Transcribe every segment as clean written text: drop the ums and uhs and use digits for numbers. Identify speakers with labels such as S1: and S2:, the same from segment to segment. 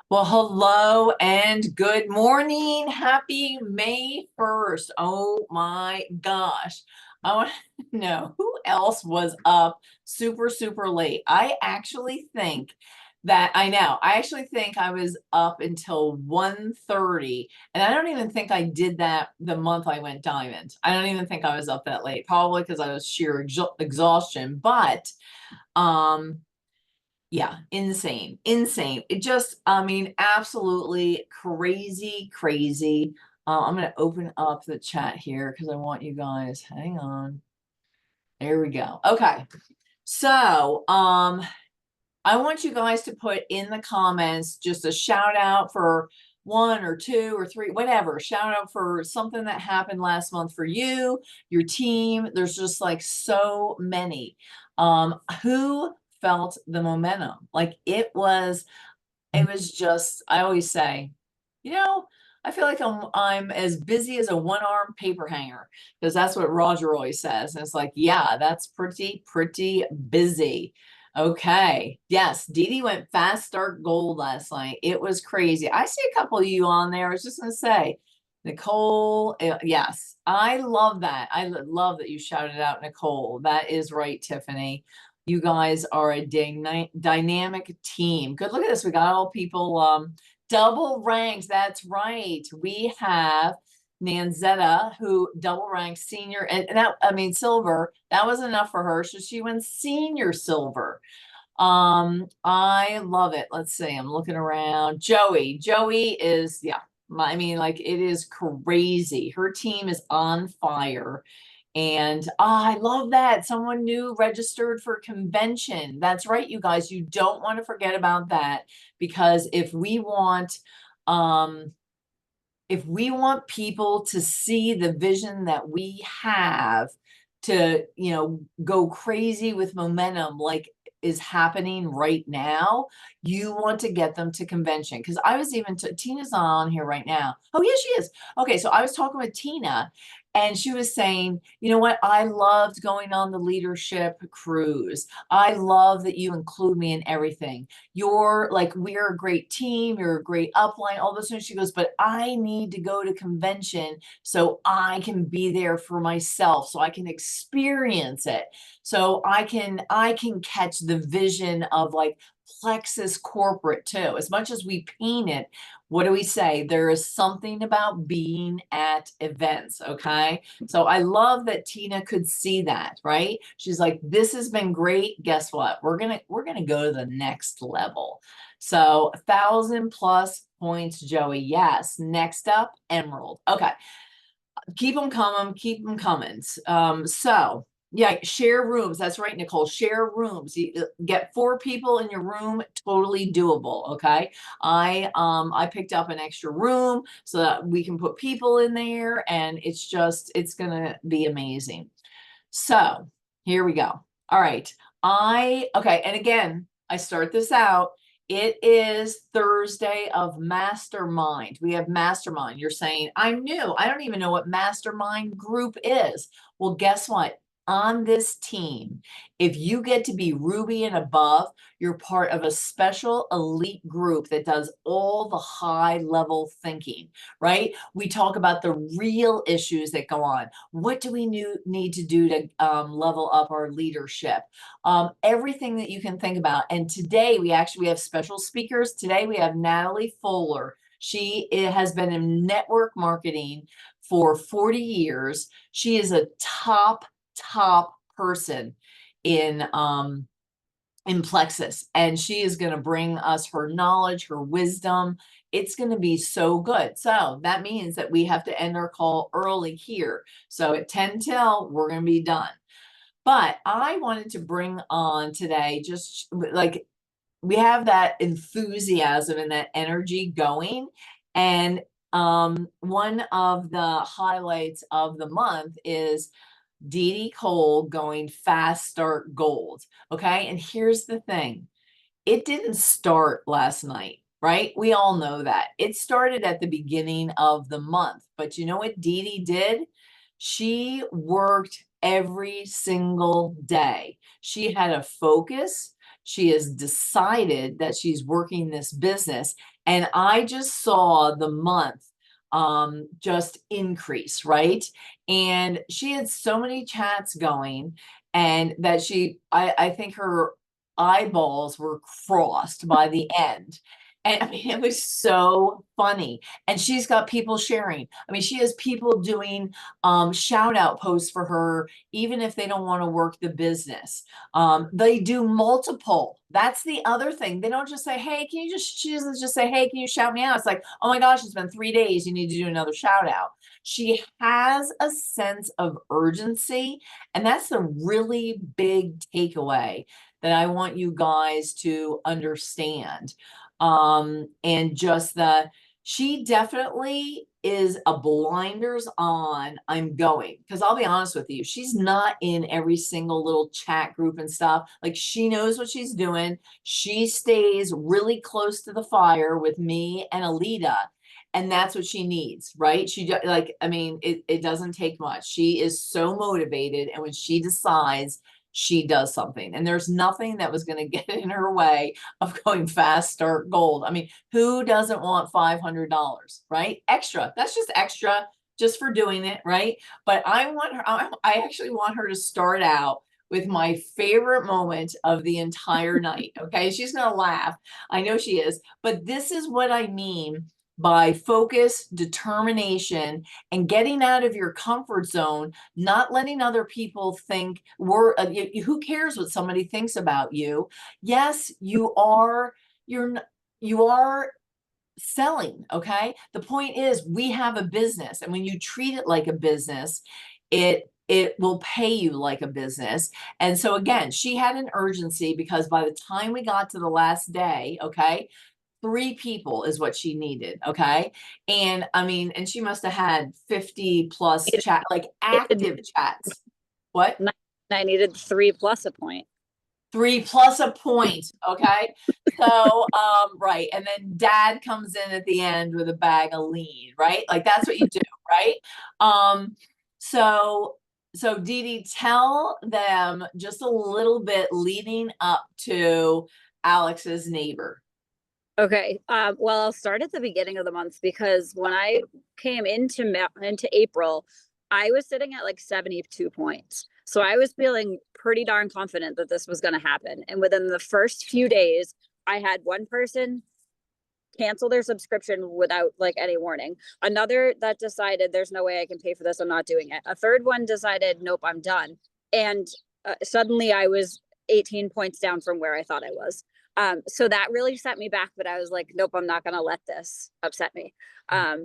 S1: Well, hello and good morning. Happy May 1st. Oh my gosh. I want to know who else was up super, super late. I actually think I was up until 1:30, and I don't even think I did that the month I went diamond. I don't even think I was up that late, probably because I was sheer exhaustion. But um yeah, insane, insane. It just, I mean, absolutely crazy, crazy. I'm going to open up the chat here because I want you guys, hang on. There we go. Okay. So, I want you guys to put in the comments just a shout out for one or two or three, whatever. Shout out for something that happened last month for you, your team. There's just like so many. Who felt the momentum? Like it was just, I always say, you know, I feel like I'm as busy as a one-armed paper hanger because that's what Roger always says. And it's like, yeah, that's pretty busy. Okay. Yes, Dee Dee went fast start gold last night. It was crazy. I see a couple of you on there. I was just gonna say, Nicole, yes, I love that. Love that you shouted out Nicole. That is right, Tiffany. You guys are a dynamic team. Good. Look at this. We got all people double ranked. That's right. We have Nanzetta, who double ranked senior, and that, I mean, silver. That was enough for her. So she went senior silver. I love it. Let's see. I'm looking around. Joey is, yeah. I mean, like it is crazy. Her team is on fire. And I love that. Someone new registered for convention. That's right, you guys. You don't want to forget about that because um, if we want people to see the vision that we have to, go crazy with momentum like is happening right now, you want to get them to convention. Because I was even Tina's not on here right now. Oh, yeah, she is. Okay, so I was talking with Tina, and she was saying, you know what? I loved going on the leadership cruise. I love that you include me in everything. You're like, we're a great team, you're a great upline, all those things. She goes, but I need to go to convention so I can be there for myself, so I can experience it. So I can catch the vision of like Plexus corporate too. As much as we paint it, what do we say? There is something about being at events, okay? So I love that Tina could see that, right? She's like, this has been great. Guess what? We're gonna go to the next level. So 1,000+ points, Joey. Yes. Next up, Emerald. Okay. Keep them coming, keep them coming. So yeah, share rooms. That's right, Nicole. Share rooms. You get 4 people in your room, totally doable. Okay. I picked up an extra room so that we can put people in there, and it's gonna be amazing. So here we go. All right. Okay, and again, I start this out. It is Thursday of Mastermind. We have Mastermind. You're saying, I'm new. I don't even know what Mastermind group is. Well, guess what? On this team, if you get to be Ruby and above, you're part of a special elite group that does all the high level thinking, right? We talk about the real issues that go on. What do we need to do to level up our leadership? Everything that you can think about. And today we have special speakers. Today we have Natalie Fuller. She has been in network marketing for 40 years. She is a top person in Plexus, and she is going to bring us her knowledge, her wisdom. It's going to be so good. So that means that we have to end our call early here. So at 10 till, we're going to be done. But I wanted to bring on today, just like we have that enthusiasm and that energy going. And one of the highlights of the month is Dee Dee Cole going fast start gold. Okay. And here's the thing, it didn't start last night, right? We all know that. It started at the beginning of the month. But you know what Dee Dee did? She worked every single day. She had a focus. She has decided that she's working this business. And I just saw the month just increase, right? And she had so many chats going, and that I think her eyeballs were crossed by the end. And I mean, it was so funny. And she's got people sharing. I mean, she has people doing shout out posts for her, even if they don't want to work the business. They do multiple. That's the other thing. They don't just say, hey, can you just, she doesn't just say, hey, can you shout me out? It's like, oh my gosh, it's been 3 days. You need to do another shout out. She has a sense of urgency. And that's the really big takeaway that I want you guys to understand. And just she definitely is a blinders on, I'm going. Because I'll be honest with you, she's not in every single little chat group and stuff. Like, she knows what she's doing. She stays really close to the fire with me and Alita. And that's what she needs, right? Like, I mean, it doesn't take much. She is so motivated. And when she decides, she does something. And there's nothing that was going to get in her way of going fast, start gold. I mean, who doesn't want $500, right? Extra. That's just extra just for doing it, right? But I want her, I actually want her to start out with my favorite moment of the entire night. Okay. She's going to laugh. I know she is, but this is what I mean by focus, determination, and getting out of your comfort zone, not letting other people think who cares what somebody thinks about you. Yes, you are selling, okay? The point is, we have a business, and when you treat it like a business, it will pay you like a business. And so again, she had an urgency because by the time we got to the last day, okay, 3 people is what she needed, okay? And I mean, and she must have had 50 plus chat, like active chats. What?
S2: I needed 3+ a point.
S1: 3+ a point, okay? So, right, and then dad comes in at the end with a bag of lean, right? Like, that's what you do, right? Um, so Dee Dee, tell them just a little bit leading up to Alex's neighbor.
S2: Okay. Well, I'll start at the beginning of the month because when I came into April, I was sitting at like 72 points. So I was feeling pretty darn confident that this was going to happen. And within the first few days, I had one person cancel their subscription without like any warning. Another that decided there's no way I can pay for this. I'm not doing it. A third one decided, nope, I'm done. And suddenly I was 18 points down from where I thought I was. So that really set me back, but I was like, nope, I'm not going to let this upset me.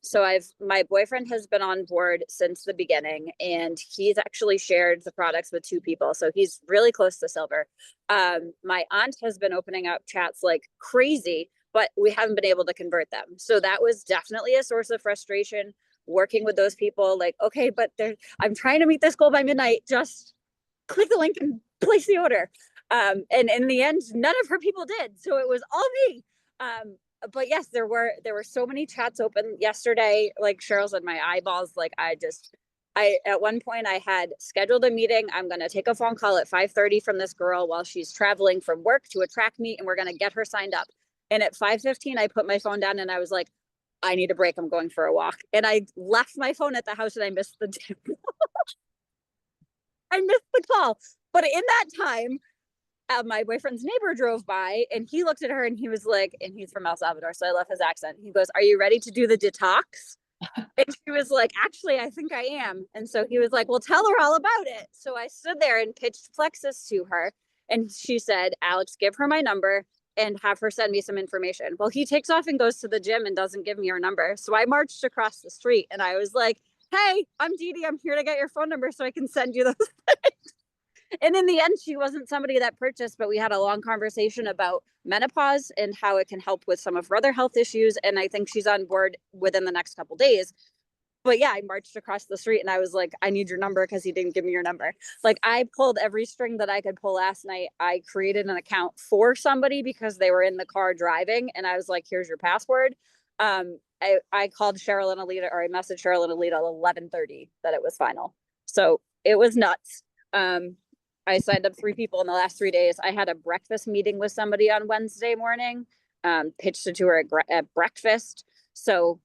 S2: So my boyfriend has been on board since the beginning, and he's actually shared the products with 2 people. So he's really close to silver. My aunt has been opening up chats like crazy, but we haven't been able to convert them. So that was definitely a source of frustration working with those people. Like, okay, but I'm trying to meet this goal by midnight. Just click the link and place the order. And in the end, none of her people did. So it was all me. But yes, there were so many chats open yesterday. Like Cheryl said, my eyeballs, like I at one point I had scheduled a meeting. I'm going to take a phone call at 5:30 from this girl while she's traveling from work to a track meet, and we're going to get her signed up. And at 5:15, I put my phone down and I was like, I need a break. I'm going for a walk. And I left my phone at the house and I missed the I missed the call. But in that time, my boyfriend's neighbor drove by and he looked at her and he was like, and he's from El Salvador, so I love his accent. He goes, "Are you ready to do the detox?" And she was like, "Actually, I think I am." And so he was like, "Well, tell her all about it." So I stood there and pitched Plexus to her. And she said, "Alex, give her my number and have her send me some information." Well, he takes off and goes to the gym and doesn't give me her number. So I marched across the street and I was like, "Hey, I'm Dee Dee. I'm here to get your phone number so I can send you those things." And in the end, she wasn't somebody that purchased, but we had a long conversation about menopause and how it can help with some of her other health issues. And I think she's on board within the next couple days. But yeah, I marched across the street and I was like, "I need your number," because he didn't give me your number. Like, I pulled every string that I could pull last night. I created an account for somebody because they were in the car driving, and I was like, "Here's your password." I called Cheryl and Alita, or I messaged Cheryl and Alita at 11:30 that it was final. So it was nuts. I signed up 3 people in the last 3 days. I had a breakfast meeting with somebody on Wednesday morning, pitched it to her at breakfast. So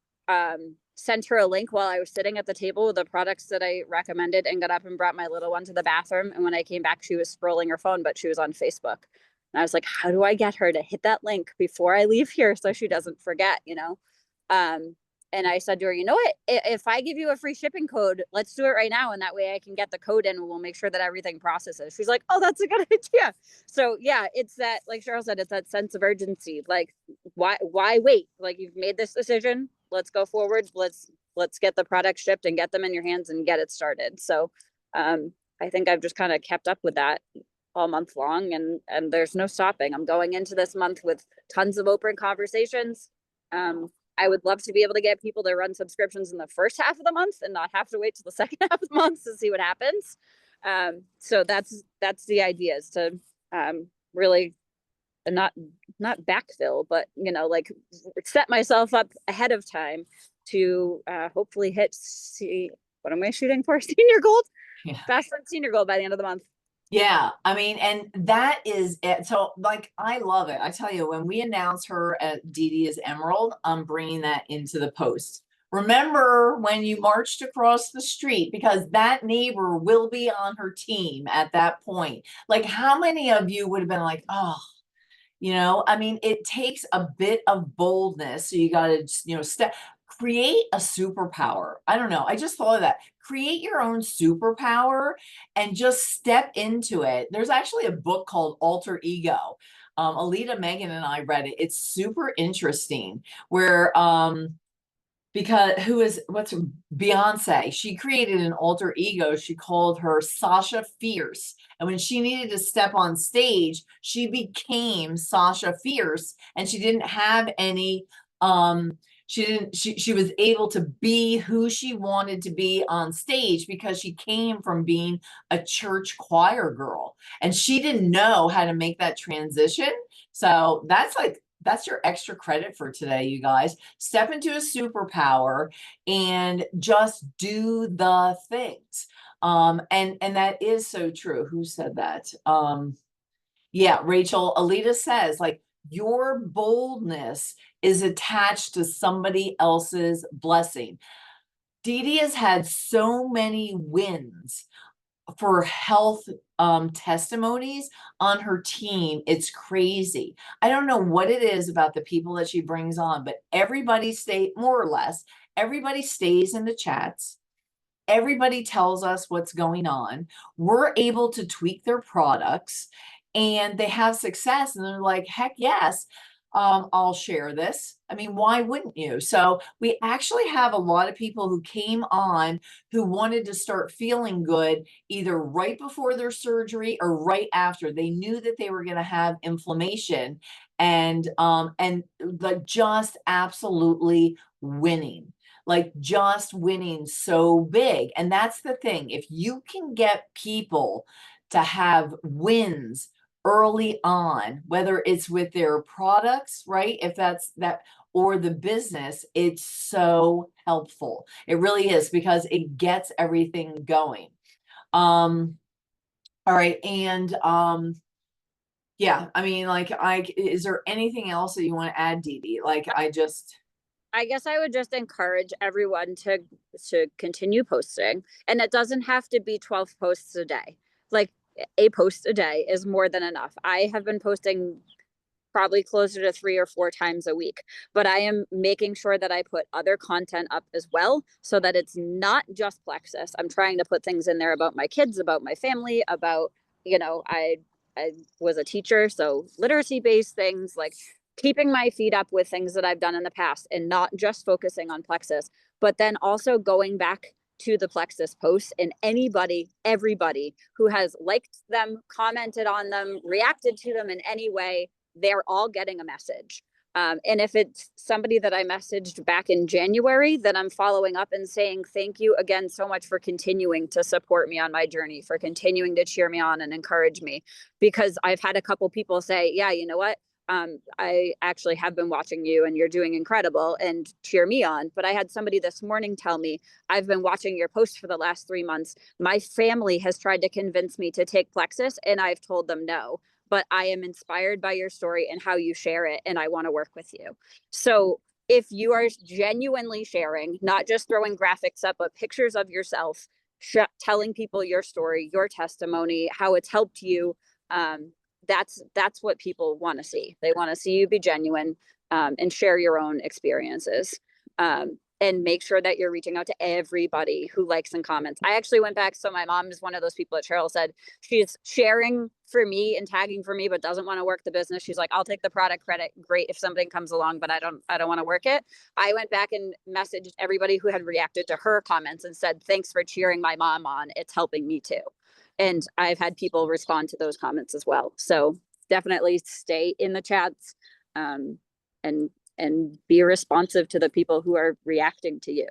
S2: sent her a link while I was sitting at the table with the products that I recommended, and got up and brought my little one to the bathroom. And when I came back, she was scrolling her phone, but she was on Facebook. And I was like, how do I get her to hit that link before I leave here so she doesn't forget, you know? And I said to her, you know what, if I give you a free shipping code, let's do it right now. And that way I can get the code in and we'll make sure that everything processes. She's like, oh, that's a good idea. So yeah, it's that, like Cheryl said, it's that sense of urgency. Like, why wait? Like, you've made this decision. Let's go forward. Let's get the product shipped and get them in your hands and get it started. So I think I've just kind of kept up with that all month long, and there's no stopping. I'm going into this month with tons of open conversations. I would love to be able to get people to run subscriptions in the first half of the month and not have to wait till the second half of the month to see what happens. So that's the idea, is to really not backfill, but, you know, like, set myself up ahead of time to hopefully hit, what am I shooting for? Senior gold?
S1: Yeah.
S2: Fast Forward senior goal by the end of the month.
S1: Yeah, I mean, and that is it. So, like, I love it. I tell you, when we announce her at Dee Dee is Emerald, I'm bringing that into the post. Remember when you marched across the street, because that neighbor will be on her team at that point. Like, how many of you would have been like, oh, you know, I mean, it takes a bit of boldness. So you got to, you know, create a superpower. I don't know. I just thought of that. Create your own superpower and just step into it. There's actually a book called Alter Ego. Alita, Megan, and I read it. It's super interesting, where because what's Beyonce, she created an alter ego. She called her Sasha Fierce. And when she needed to step on stage, she became Sasha Fierce, and she didn't have any she was able to be who she wanted to be on stage, because she came from being a church choir girl, and she didn't know how to make that transition. So that's your extra credit for today, you guys. Step into a superpower and just do the things. And that is so true. Who said that? Yeah, Rachel. Alita says, like, your boldness is attached to somebody else's blessing. Dee Dee has had so many wins for health testimonies on her team. It's crazy. I don't know what it is about the people that she brings on, but everybody more or less, everybody stays in the chats. Everybody tells us what's going on. We're able to tweak their products, and they have success, and they're like, heck yes, I'll share this. I mean, why wouldn't you? So we actually have a lot of people who came on who wanted to start feeling good either right before their surgery or right after. They knew that they were going to have inflammation, and like, just absolutely winning. Like, just winning so big. And that's the thing. If you can get people to have wins early on, whether it's with their products, right? If that's that, or the business, it's so helpful. It really is, because it gets everything going. All right. And yeah, I mean, like, is there anything else that you want to add, Dee Dee? Like,
S2: I guess I would just encourage everyone to continue posting, and it doesn't have to be 12 posts a day. Like, a post a day is more than enough. I have been posting probably closer to 3 or 4 times a week, but I am making sure that I put other content up as well, so that it's not just Plexus. I'm trying to put things in there about my kids, about my family, about, you know, I was a teacher, so literacy based things, like keeping my feet up with things that I've done in the past and not just focusing on Plexus, but then also going back to the Plexus posts, and everybody who has liked them, commented on them, reacted to them in any way, they're all getting a message. And if it's somebody that I messaged back in January, then I'm following up and saying, thank you again so much for continuing to support me on my journey, for continuing to cheer me on and encourage me. Because I've had a couple people say, yeah, you know what? I actually have been watching you and you're doing incredible and cheer me on. But I had somebody this morning tell me, I've been watching your post for the last 3 months. My family has tried to convince me to take Plexus and I've told them no. But I am inspired by your story and how you share it, and I want to work with you. So if you are genuinely sharing, not just throwing graphics up, but pictures of yourself, telling people your story, your testimony, how it's helped you, that's what people want to see. They want to see you be genuine, and share your own experiences. And make sure that you're reaching out to everybody who likes and comments. I actually went back. So my mom is one of those people that Cheryl said, she's sharing for me and tagging for me, but doesn't want to work the business. She's like, I'll take the product credit. Great if something comes along, but I don't want to work it. I went back and messaged everybody who had reacted to her comments and said, thanks for cheering my mom on. It's helping me too. And I've had people respond to those comments as well. So definitely stay in the chats, and be responsive to the people who are reacting to you.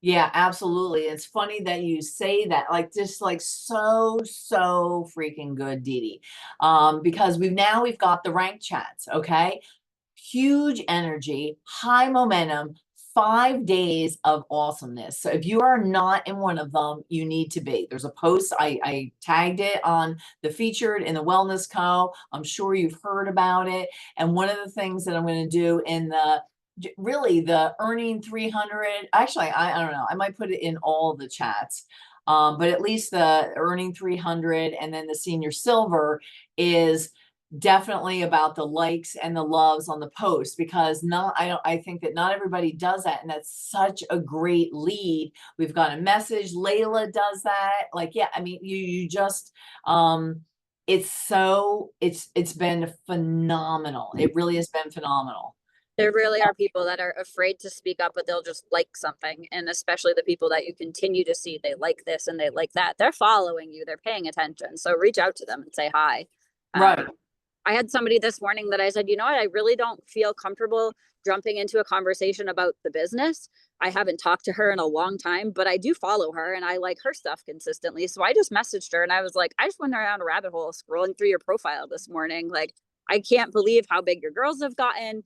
S1: Yeah, absolutely. It's funny that you say that, like, just like so freaking good, Dee Dee. Because we've got the rank chats, okay? Huge energy, high momentum, 5 days of awesomeness. So if you are not in one of them, you need to be. There's a post, I tagged it on the featured in the Wellness Co. I'm sure you've heard about it. And one of the things that I'm going to do in the really the earning 300, actually, I don't know, I might put it in all the chats. But at least the earning 300 and then the senior silver is definitely about the likes and the loves on the post, because I think that not everybody does that, and that's such a great lead. We've got a message. Layla does that. Like, yeah, I mean, you just it's been phenomenal. It really has been phenomenal.
S2: There really are people that are afraid to speak up, but they'll just like something. And especially the people that you continue to see, they like this and they like that. They're following you, they're paying attention. So reach out to them and say hi.
S1: Right.
S2: I had somebody this morning that I said, you know what, I really don't feel comfortable jumping into a conversation about the business. I haven't talked to her in a long time, but I do follow her and I like her stuff consistently. So I just messaged her and I was like, I just went around a rabbit hole scrolling through your profile this morning. Like, I can't believe how big your girls have gotten.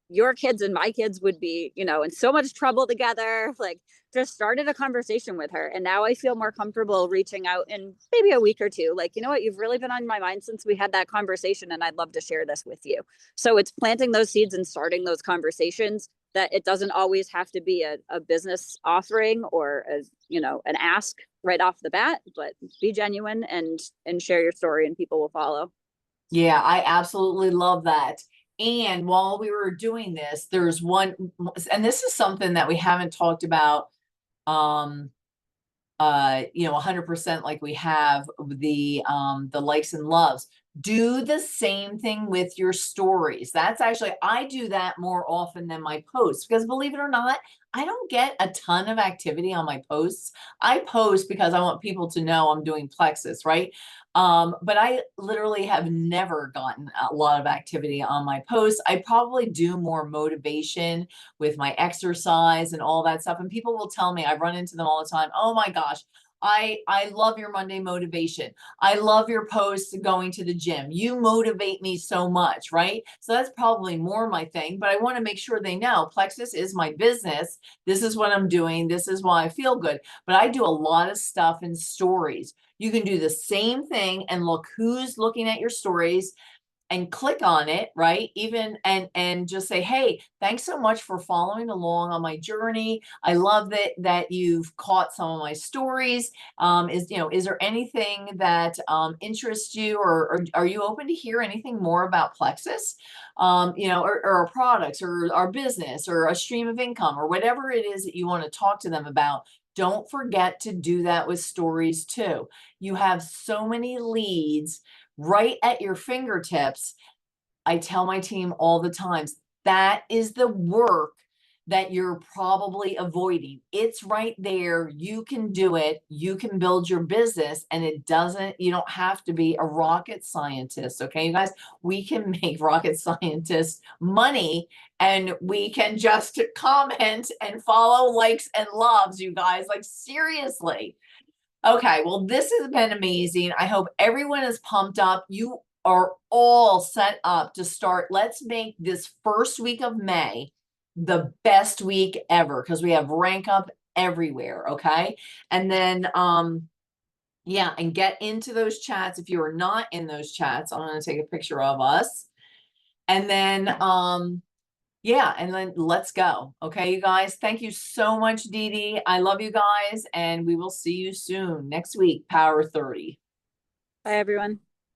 S2: Your kids and my kids would be, in so much trouble together. Like, just started a conversation with her. And now I feel more comfortable reaching out in maybe a week or two. Like, you know what? You've really been on my mind since we had that conversation and I'd love to share this with you. So it's planting those seeds and starting those conversations, that it doesn't always have to be a business offering or an ask right off the bat, but be genuine and share your story and people will follow.
S1: Yeah, I absolutely love that. And while we were doing this, there's one, and this is something that we haven't talked about, 100% like we have the likes and loves. Do the same thing with your stories. That's actually, I do that more often than my posts, because believe it or not, I don't get a ton of activity on my posts. I post because I want people to know I'm doing Plexus, right? But I literally have never gotten a lot of activity on my posts. I probably do more motivation with my exercise and all that stuff. And people will tell me, I run into them all the time, oh my gosh, I love your Monday motivation. I love your posts going to the gym. You motivate me so much, right? So that's probably more my thing, but I want to make sure they know Plexus is my business. This is what I'm doing. This is why I feel good. But I do a lot of stuff in stories. You can do the same thing and look who's looking at your stories and click on it, right? Even and just say, hey, thanks so much for following along on my journey. I love that you've caught some of my stories. Is there anything that interests you, or are you open to hear anything more about Plexus? Or our products or our business or a stream of income or whatever it is that you want to talk to them about. Don't forget to do that with stories too. You have so many leads right at your fingertips. I tell my team all the times, that is the work that you're probably avoiding. It's right there. You can do it. You can build your business, and you don't have to be a rocket scientist. Okay, you guys, we can make rocket scientists money, and we can just comment and follow likes and loves, you guys, like seriously. Okay, well, this has been amazing. I hope everyone is pumped up. You are all set up to start. Let's make this first week of May the best week ever, because we have rank up everywhere. Okay. And then, yeah, and get into those chats. If you are not in those chats, I'm going to take a picture of us. And then, yeah, and then let's go. Okay, you guys. Thank you so much, Dee Dee. I love you guys, and we will see you soon next week, Power 30.
S2: Bye, everyone.